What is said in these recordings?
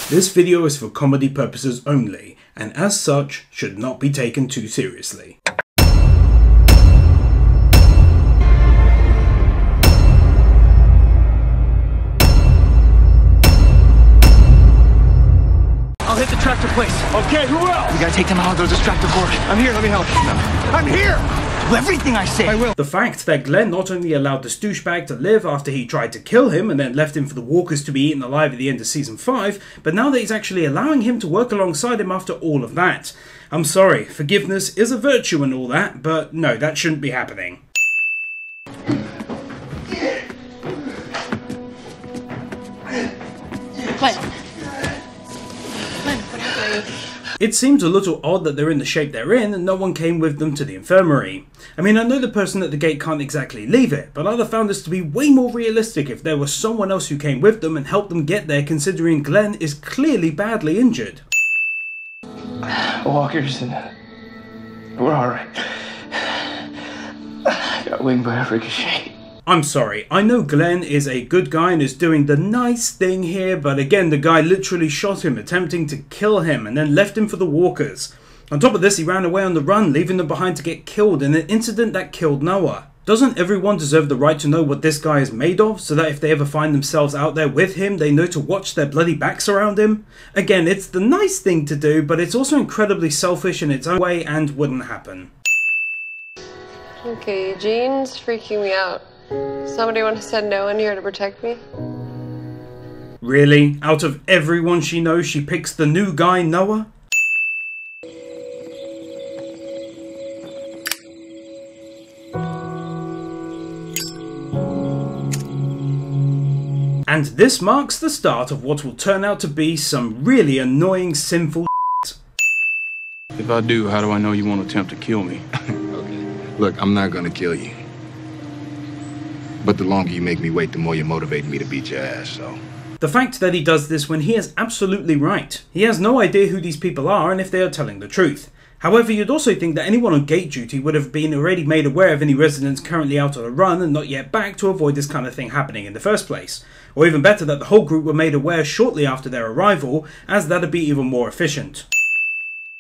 This video is for comedy purposes only, and as such, should not be taken too seriously. I'll hit the tractor place. Okay, who else? We gotta take them out of those distractor board. I'm here, let me help. No. I'm here! Do everything I say. I will. The fact that Glenn not only allowed this douchebag to live after he tried to kill him and then left him for the walkers to be eaten alive at the end of season 5, but now that he's actually allowing him to work alongside him after all of that. I'm sorry, forgiveness is a virtue and all that, but no, that shouldn't be happening. It seems a little odd that they're in the shape they're in and no one came with them to the infirmary. I mean, I know the person at the gate can't exactly leave it, but I'd have found this to be way more realistic if there was someone else who came with them and helped them get there, considering Glenn is clearly badly injured. Walkers, and we're alright. Got winged by a ricochet. I'm sorry, I know Glenn is a good guy and is doing the nice thing here, but again, the guy literally shot him, attempting to kill him, and then left him for the walkers. On top of this, he ran away on the run, leaving them behind to get killed in an incident that killed Noah. Doesn't everyone deserve the right to know what this guy is made of, so that if they ever find themselves out there with him, they know to watch their bloody backs around him? Again, it's the nice thing to do, but it's also incredibly selfish in its own way and wouldn't happen. Okay, Eugene's freaking me out. Somebody want to send Noah in here to protect me? Really? Out of everyone she knows, she picks the new guy, Noah? And this marks the start of what will turn out to be some really annoying, sinful shit. If I do, how do I know you won't attempt to kill me? Okay. Look, I'm not gonna kill you. But the longer you make me wait, the more you motivate me to beat your ass, so... The fact that he does this when he is absolutely right. He has no idea who these people are and if they are telling the truth. However, you'd also think that anyone on gate duty would have been already made aware of any residents currently out on a run and not yet back to avoid this kind of thing happening in the first place. Or even better, that the whole group were made aware shortly after their arrival, as that'd be even more efficient.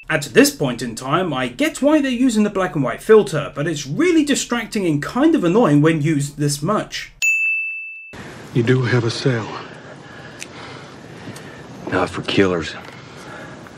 At this point in time, I get why they're using the black and white filter, but it's really distracting and kind of annoying when used this much. You do have a cell. Not for killers.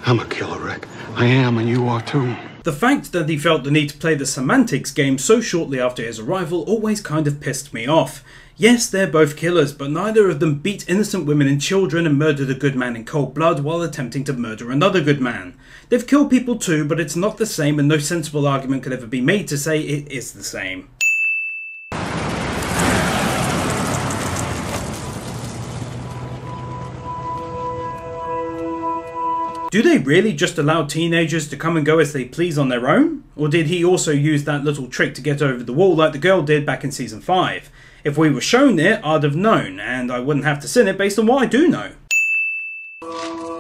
I'm a killer, Rick. I am, and you are too. The fact that he felt the need to play the semantics game so shortly after his arrival always kind of pissed me off. Yes, they're both killers, but neither of them beat innocent women and children and murdered a good man in cold blood while attempting to murder another good man. They've killed people too, but it's not the same, and no sensible argument could ever be made to say it is the same. Do they really just allow teenagers to come and go as they please on their own? Or did he also use that little trick to get over the wall like the girl did back in season 5? If we were shown it, I'd have known, and I wouldn't have to sin it based on what I do know.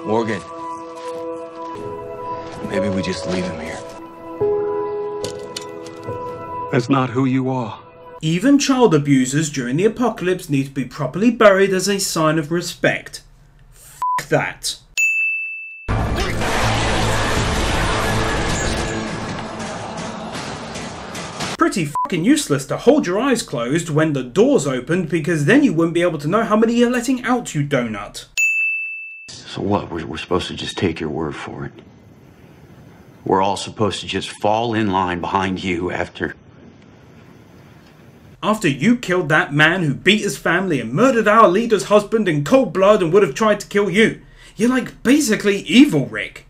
Morgan. Maybe we just leave him here. That's not who you are. Even child abusers during the apocalypse need to be properly buried as a sign of respect. F that. Pretty fucking useless to hold your eyes closed when the doors opened, because then you wouldn't be able to know how many you're letting out, you donut. So what? We're supposed to just take your word for it? We're all supposed to just fall in line behind you after you killed that man who beat his family and murdered our leader's husband in cold blood and would have tried to kill you. You're like basically evil, Rick.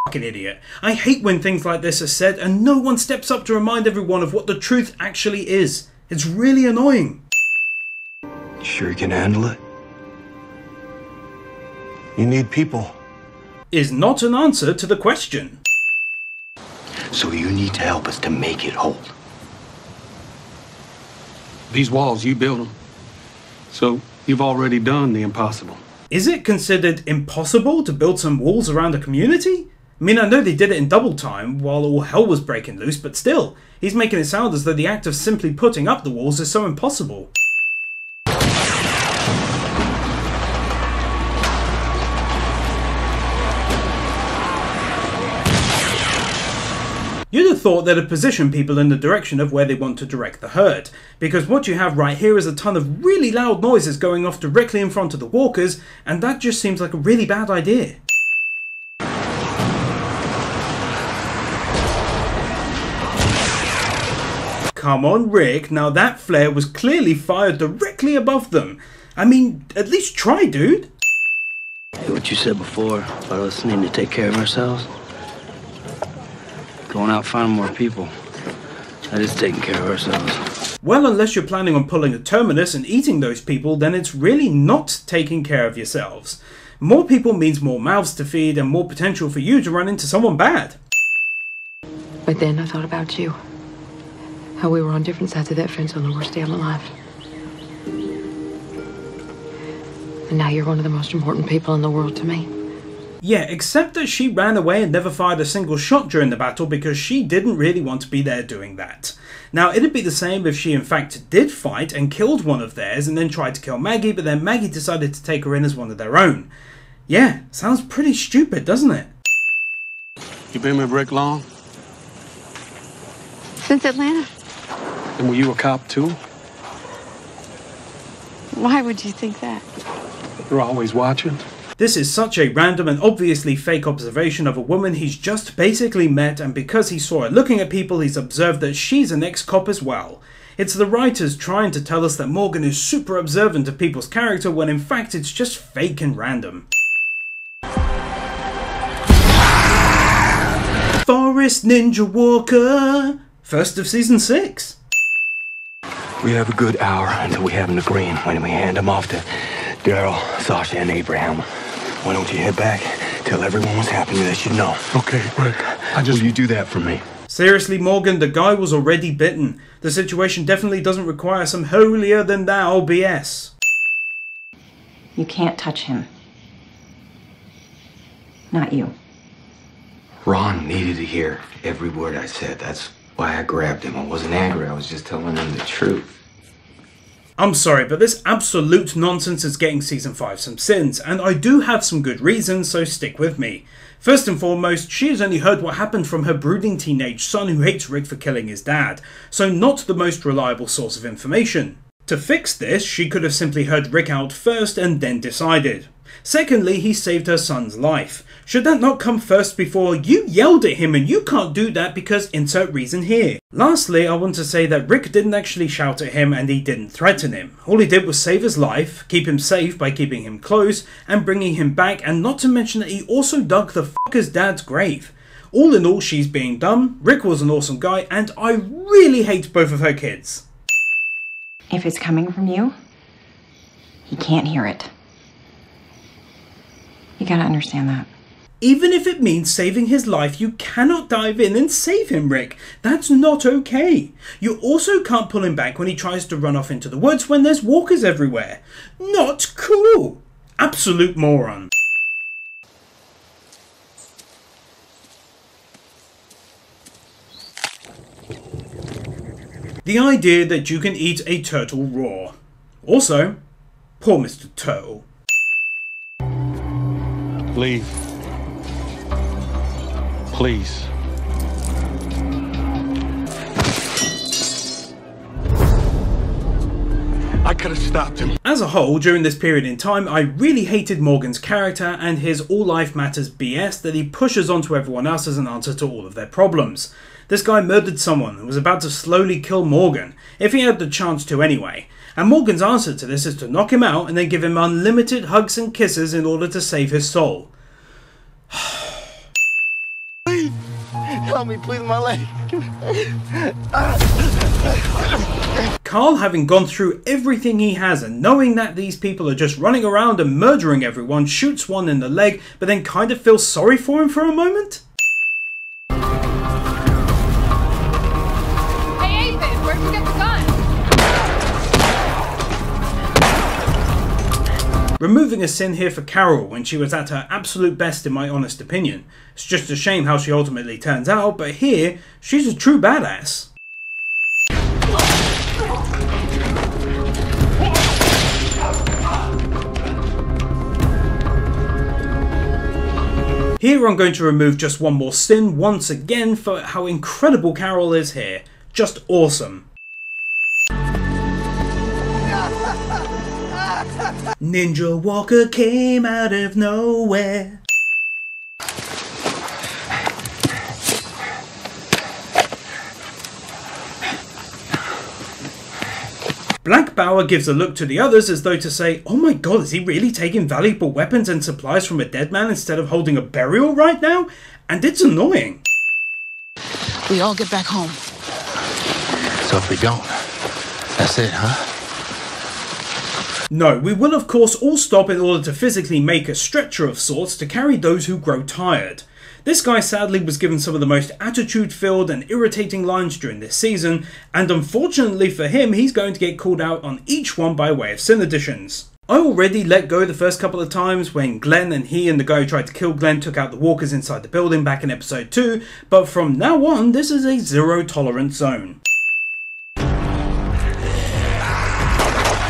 Fucking idiot. I hate when things like this are said and no one steps up to remind everyone of what the truth actually is. It's really annoying. You sure you can handle it? You need people. Is not an answer to the question. So you need to help us to make it hold. These walls, you build them. So you've already done the impossible. Is it considered impossible to build some walls around a community? I mean, I know they did it in double time while all hell was breaking loose, but still, he's making it sound as though the act of simply putting up the walls is so impossible. thought they'd position people in the direction of where they want to direct the herd, because what you have right here is a ton of really loud noises going off directly in front of the walkers, and that just seems like a really bad idea. Come on, Rick, now that flare was clearly fired directly above them. I mean, at least try, dude. Hey, what you said before about us needing to take care of ourselves. Going out finding more people. That is taking care of ourselves. Well, unless you're planning on pulling a terminus and eating those people, then it's really not taking care of yourselves. More people means more mouths to feed and more potential for you to run into someone bad. But then I thought about you. How we were on different sides of that fence on the worst day of my life. And now you're one of the most important people in the world to me. Yeah, except that she ran away and never fired a single shot during the battle because she didn't really want to be there doing that. Now, it'd be the same if she in fact did fight and killed one of theirs and then tried to kill Maggie, but then Maggie decided to take her in as one of their own. Yeah, sounds pretty stupid, doesn't it? You been with Rick long? Since Atlanta. And were you a cop too? Why would you think that? You're always watching. This is such a random and obviously fake observation of a woman he's just basically met, and because he saw her looking at people, he's observed that she's an ex-cop as well. It's the writers trying to tell us that Morgan is super observant of people's character when in fact it's just fake and random. Forest Ninja Walker! First of season 6. We have a good hour until we have him to green when we hand him off to Daryl, Sasha, and Abraham. Why don't you head back, tell everyone what's happening that you know. Okay, Rick. Will you do that for me? Seriously, Morgan, the guy was already bitten. The situation definitely doesn't require some holier-than-thou BS. You can't touch him. Not you. Ron needed to hear every word I said. That's why I grabbed him. I wasn't angry. I was just telling him the truth. I'm sorry, but this absolute nonsense is getting Season 5 some sins, and I do have some good reasons, so stick with me. First and foremost, she has only heard what happened from her brooding teenage son who hates Rick for killing his dad, so not the most reliable source of information. To fix this, she could have simply heard Rick out first and then decided. Secondly, he saved her son's life. Should that not come first before you yelled at him and you can't do that because insert reason here? Lastly, I want to say that Rick didn't actually shout at him and he didn't threaten him. All he did was save his life, keep him safe by keeping him close and bringing him back, and not to mention that he also dug the fucker's dad's grave. All in all, she's being dumb, Rick was an awesome guy, and I really hate both of her kids. If it's coming from you, he can't hear it. You gotta understand that. Even if it means saving his life, you cannot dive in and save him, Rick. That's not okay. You also can't pull him back when he tries to run off into the woods when there's walkers everywhere. Not cool. Absolute moron. The idea that you can eat a turtle raw. Also, poor Mr. Turtle. Leave. Please. I could have stopped him. As a whole, during this period in time, I really hated Morgan's character and his all life matters BS that he pushes onto everyone else as an answer to all of their problems. This guy murdered someone and was about to slowly kill Morgan, if he had the chance to anyway. And Morgan's answer to this is to knock him out and then give him unlimited hugs and kisses in order to save his soul. Please, help me, please, my leg. Carl, having gone through everything he has and knowing that these people are just running around and murdering everyone, shoots one in the leg, but then kind of feels sorry for him for a moment? Hey, Ethan, where'd you get the gun? Removing a sin here for Carol when she was at her absolute best in my honest opinion. It's just a shame how she ultimately turns out, but here, she's a true badass. Here I'm going to remove just one more sin once again for how incredible Carol is here. Just awesome. Ninja Walker came out of nowhere. Black Bauer gives a look to the others as though to say, oh my god, is he really taking valuable weapons and supplies from a dead man instead of holding a burial right now? And it's annoying. We all get back home. So if we don't, that's it, huh? No, we will of course all stop in order to physically make a stretcher of sorts to carry those who grow tired. This guy sadly was given some of the most attitude-filled and irritating lines during this season, and unfortunately for him, he's going to get called out on each one by way of sin additions. I already let go the first couple of times when Glenn and he and the guy who tried to kill Glenn took out the walkers inside the building back in episode 2, but from now on, this is a zero tolerance zone.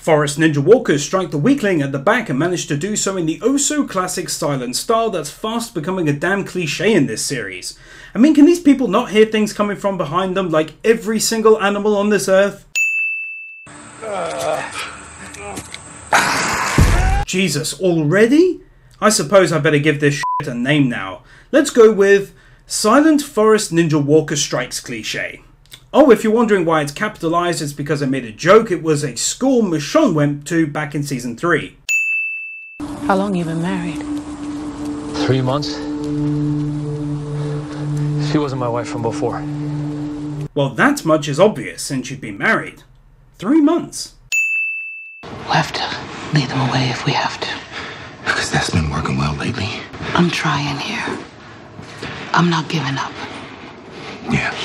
Forest Ninja Walkers strike the weakling at the back and manage to do so in the oh-so-classic silent style that's fast becoming a damn cliche in this series. I mean, can these people not hear things coming from behind them like every single animal on this earth? Jesus, already? I suppose I better give this shit a name now. Let's go with Silent Forest Ninja Walker Strikes cliche. Oh, if you're wondering why it's capitalised, it's because I made a joke. It was a school Michonne went to back in season 3. How long you been married? 3 months. She wasn't my wife from before. Well, that much is obvious since you've been married. 3 months. We'll have to lead them away if we have to. Because that's been working well lately. I'm trying here. I'm not giving up. Yeah.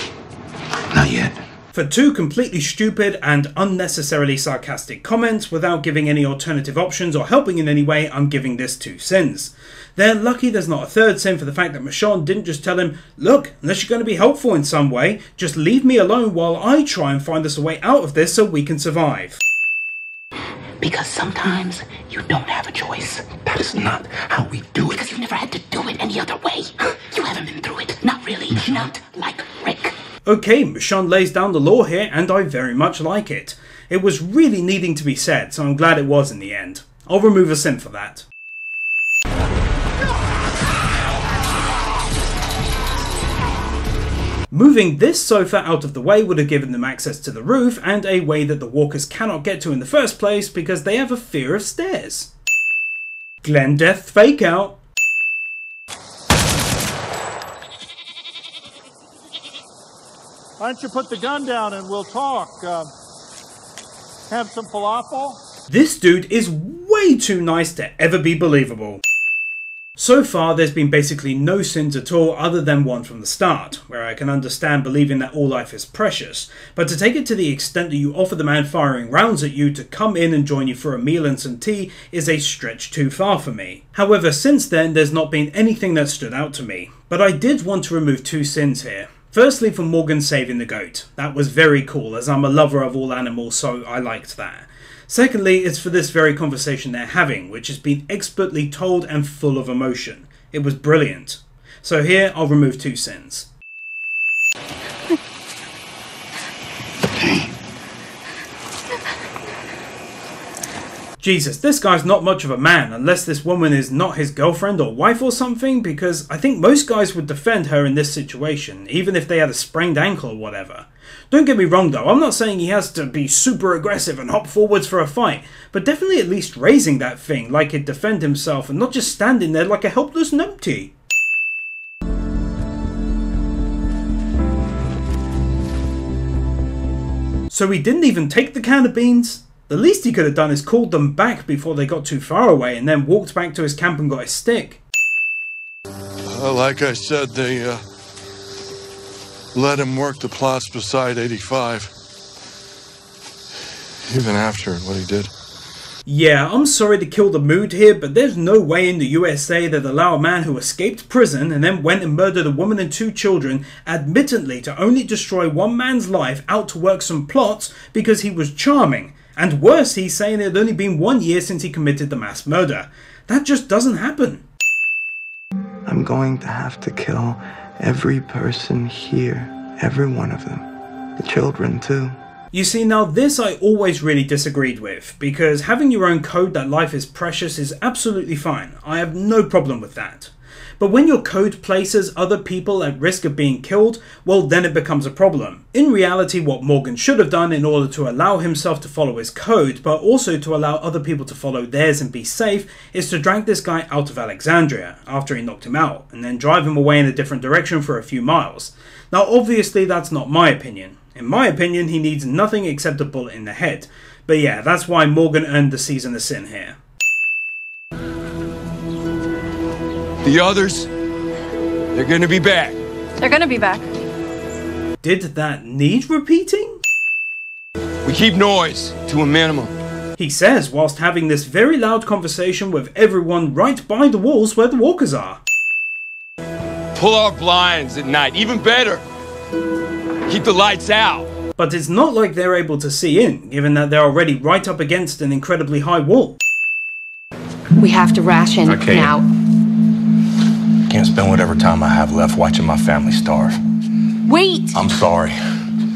Not yet. For 2 completely stupid and unnecessarily sarcastic comments without giving any alternative options or helping in any way, I'm giving this 2 sins. They're lucky there's not a 3rd sin for the fact that Michonne didn't just tell him, look, unless you're going to be helpful in some way, just leave me alone while I try and find us a way out of this so we can survive. Because sometimes you don't have a choice. That is not how we do it. Because you've never had to do it any other way. You haven't been through it. Not really. Not like Rick. Okay, Michonne lays down the law here, and I very much like it. It was really needing to be said, so I'm glad it was in the end. I'll remove a sin for that. Moving this sofa out of the way would have given them access to the roof and a way that the walkers cannot get to in the first place because they have a fear of stairs. Glenn Death fake out. Why don't you put the gun down and we'll talk? Have some falafel? This dude is way too nice to ever be believable. So far, there's been basically no sins at all other than one from the start, where I can understand believing that all life is precious, but to take it to the extent that you offer the man firing rounds at you to come in and join you for a meal and some tea is a stretch too far for me. However, since then, there's not been anything that stood out to me, but I did want to remove 2 sins here. Firstly, for Morgan saving the goat. That was very cool, as I'm a lover of all animals, so I liked that. Secondly, it's for this very conversation they're having, which has been expertly told and full of emotion. It was brilliant. So here, I'll remove 2 sins. Jesus, this guy's not much of a man unless this woman is not his girlfriend or wife or something, because I think most guys would defend her in this situation, even if they had a sprained ankle or whatever. Don't get me wrong though, I'm not saying he has to be super aggressive and hop forwards for a fight, but definitely at least raising that thing like he'd defend himself and not just standing there like a helpless numpty. So he didn't even take the can of beans? The least he could have done is called them back before they got too far away and then walked back to his camp and got his stick. Like I said, they let him work the plots beside 85. Even after what he did. Yeah, I'm sorry to kill the mood here, but there's no way in the USA that allow a man who escaped prison and then went and murdered a woman and 2 children, admittedly to only destroy one man's life, out to work some plots because he was charming. And worse, he's saying it had only been 1 year since he committed the mass murder. That just doesn't happen. I I'm going to have to kill every person here. Every one of them. The children, too. You see, now this I always really disagreed with, because having your own code that life is precious is absolutely fine. I have no problem with that. But when your code places other people at risk of being killed, well then it becomes a problem. In reality, what Morgan should have done in order to allow himself to follow his code, but also to allow other people to follow theirs and be safe, is to drag this guy out of Alexandria after he knocked him out, and then drive him away in a different direction for a few miles. Now obviously that's not my opinion. In my opinion, he needs nothing except a bullet in the head. But yeah, that's why Morgan earned the season of sin here. The others, they're gonna be back. They're gonna be back. Did that need repeating? We keep noise to a minimum. He says whilst having this very loud conversation with everyone right by the walls where the walkers are. Pull our blinds at night, even better. Keep the lights out. But it's not like they're able to see in, given that they're already right up against an incredibly high wall. We have to ration now. Can't spend whatever time I have left watching my family starve. Wait! I'm sorry.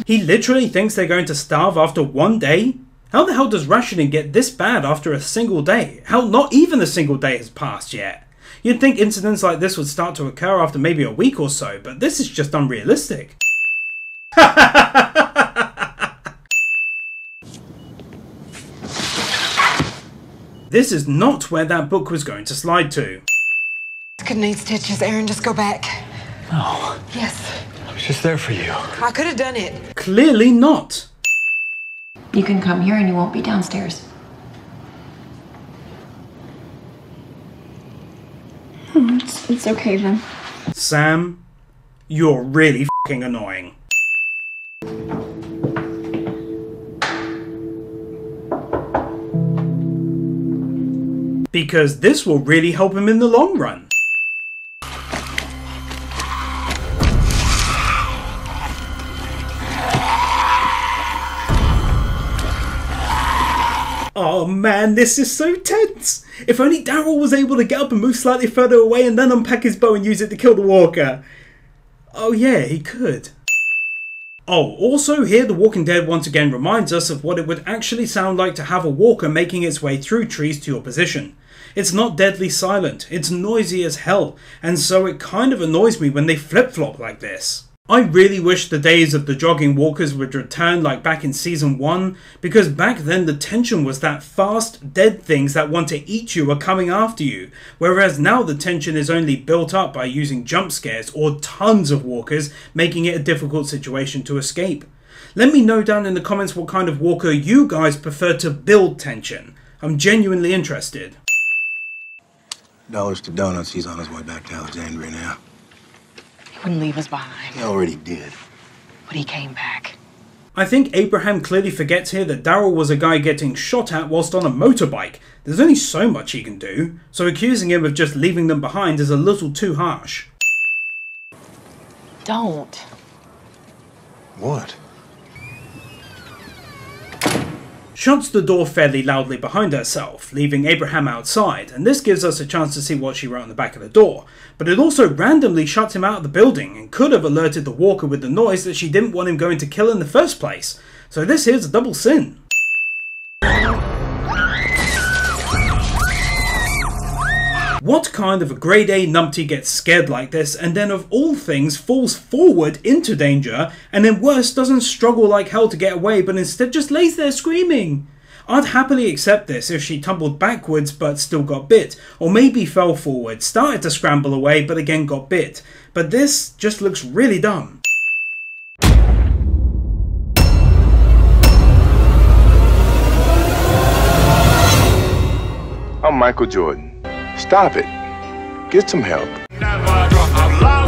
He literally thinks they're going to starve after one day? How the hell does rationing get this bad after a single day? Hell, not even a single day has passed yet. You'd think incidents like this would start to occur after maybe a week or so, but this is just unrealistic. This is not where that book was going to slide to. Could need stitches. Aaron, just go back. No. Yes. I was just there for you. I could have done it. Clearly not. You can come here and you won't be downstairs. It's okay then. Sam, you're really f***ing annoying. Because this will really help him in the long run. Oh man, this is so tense! If only Daryl was able to get up and move slightly further away and then unpack his bow and use it to kill the walker. Oh yeah, he could. Oh, also here The Walking Dead once again reminds us of what it would actually sound like to have a walker making its way through trees to your position. It's not deadly silent, it's noisy as hell, and so it kind of annoys me when they flip-flop like this. I really wish the days of the jogging walkers would return like back in season 1, because back then the tension was that fast, dead things that want to eat you are coming after you, whereas now the tension is only built up by using jump scares or tons of walkers, making it a difficult situation to escape. Let me know down in the comments what kind of walker you guys prefer to build tension. I'm genuinely interested. $1 to donuts, he's on his way back to Alexandria now. He wouldn't leave us behind. He already did. But he came back. I think Abraham clearly forgets here that Daryl was a guy getting shot at whilst on a motorbike. There's only so much he can do, so accusing him of just leaving them behind is a little too harsh. Don't. What? Shuts the door fairly loudly behind herself, leaving Abraham outside, and this gives us a chance to see what she wrote on the back of the door. But it also randomly shuts him out of the building, and could have alerted the walker with the noise that she didn't want him going to kill in the first place. So this here's a double sin. What kind of a grade A numpty gets scared like this and then of all things falls forward into danger and then worse doesn't struggle like hell to get away but instead just lays there screaming? I'd happily accept this if she tumbled backwards but still got bit, or maybe fell forward, started to scramble away but again got bit, but this just looks really dumb. I'm Michael Jordan. Stop it. Get some help. Never drop a line.